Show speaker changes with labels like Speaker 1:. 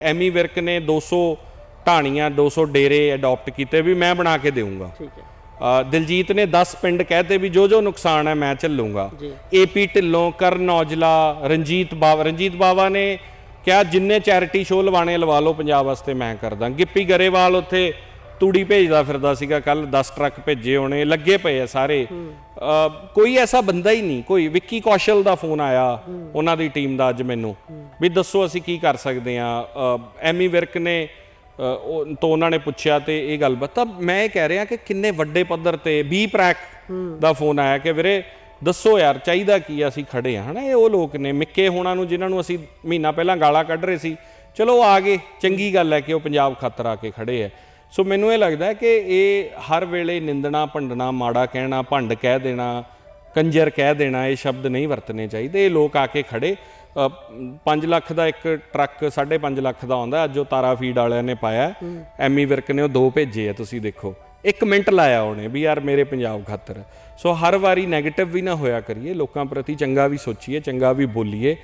Speaker 1: ਐਮੀ ਵਿਰਕ ਨੇ 200 ਢਾਣੀਆਂ 200 ਡੇਰੇ ਅਡਾਪਟ ਕੀਤੇ ਵੀ ਮੈਂ ਬਣਾ ਕੇ ਦੇਵਾਂਗਾ।
Speaker 2: ਠੀਕ ਹੈ।
Speaker 1: ਦਿਲਜੀਤ ਨੇ 10 ਪਿੰਡ ਕਹਤੇ ਵੀ ਜੋ ਨੁਕਸਾਨ ਹੈ ਮੈਂ ਝੱਲੂੰਗਾ। ਏਪੀ ਢਿੱਲੋਂ, ਕਰਨ ਔਜਲਾ, ਰਣਜੀਤ ਬਾਵਾ ਨੇ ਕਿਹਾ ਜਿੰਨੇ ਚੈਰਿਟੀ ਸ਼ੋਅ ਲਵਾਣੇ ਲਵਾ ਲਓ ਪੰਜਾਬ ਵਾਸਤੇ ਮੈਂ ਕਰਦਾ। ਗਿੱਪੀ ਗਰੇਵਾਲ ਉੱਥੇ ਤੂੜੀ ਭੇਜਦਾ ਫਿਰਦਾ ਸੀਗਾ, ਕੱਲ 10 ਟਰੱਕ ਭੇਜੇ ਹੋਣੇ, ਲੱਗੇ ਪਏ ਆ ਸਾਰੇ। ਕੋਈ ਐਸਾ ਬੰਦਾ ਹੀ ਨਹੀਂ। ਕੋਈ ਵਿੱਕੀ ਕੌਸ਼ਲ ਦਾ ਫੋਨ ਆਇਆ ਉਹਨਾਂ ਦੀ ਟੀਮ ਦਾ ਅੱਜ ਮੈਨੂੰ ਵੀ ਦੱਸੋ ਅਸੀਂ ਕੀ ਕਰ ਸਕਦੇ ਹਾਂ। ਐਮੀ ਵਿਰਕ ਨੇ ਤੋਂ ਉਹਨਾਂ ਨੇ ਪੁੱਛਿਆ ਤੇ ਇਹ ਗੱਲ ਤਾਂ ਮੈਂ ਇਹ ਕਹਿ ਰਿਹਾ ਕਿ ਕਿੰਨੇ ਵੱਡੇ ਪੱਧਰ ਤੇ ਬੀ ਪ੍ਰੈਕ ਦਾ ਫੋਨ ਆਇਆ ਕਿ ਵੀਰੇ ਦੱਸੋ ਯਾਰ ਚਾਹੀਦਾ ਕੀ, ਅਸੀਂ ਖੜੇ ਹਾਂ। ਹਨਾ, ਇਹ ਉਹ ਲੋਕ ਨੇ ਮਿੱਕੇ ਹੋਣਾ ਨੂੰ ਜਿਨ੍ਹਾਂ ਨੂੰ ਅਸੀਂ ਮਹੀਨਾ ਪਹਿਲਾਂ ਗਾਲਾਂ ਕੱਢ ਰਹੇ ਸੀ, ਚਲੋ ਆ ਗਏ, ਚੰਗੀ ਗੱਲ ਹੈ ਕਿ ਉਹ ਪੰਜਾਬ ਖਾਤਰ ਆ ਕੇ ਖੜੇ ਹੈ। ਸੋ ਮੈਨੂੰ ਇਹ ਲੱਗਦਾ ਕਿ ਇਹ ਹਰ ਵੇਲੇ ਨਿੰਦਣਾ, ਭੰਡਣਾ, ਮਾੜਾ ਕਹਿਣਾ, ਭੰਡ ਕਹਿ ਦੇਣਾ, ਕੰਜਰ ਕਹਿ ਦੇਣਾ, ਇਹ ਸ਼ਬਦ ਨਹੀਂ ਵਰਤਣੇ ਚਾਹੀਦੇ। ਇਹ ਲੋਕ ਆ ਕੇ ਖੜੇ। 5 ਲੱਖ ਦਾ ਇੱਕ ਟਰੱਕ 5.5 ਲੱਖ ਦਾ ਆਉਂਦਾ, ਅੱਜ ਉਹ ਤਾਰਾ ਫੀਡ ਵਾਲਿਆਂ ਨੇ ਪਾਇਆ, ਐਮੀ ਵਿਰਕ ਨੇ ਉਹ 2 ਭੇਜੇ ਆ। ਤੁਸੀਂ ਦੇਖੋ 1 ਮਿੰਟ ਲਾਇਆ ਉਹਨੇ ਵੀ ਯਾਰ ਮੇਰੇ ਪੰਜਾਬ ਖਾਤਰ। ਸੋ ਹਰ ਵਾਰੀ ਨੈਗੇਟਿਵ ਵੀ ਨਾ ਹੋਇਆ ਕਰੀਏ, ਲੋਕਾਂ ਪ੍ਰਤੀ ਚੰਗਾ ਵੀ ਸੋਚੀਏ, ਚੰਗਾ ਵੀ ਬੋਲੀਏ।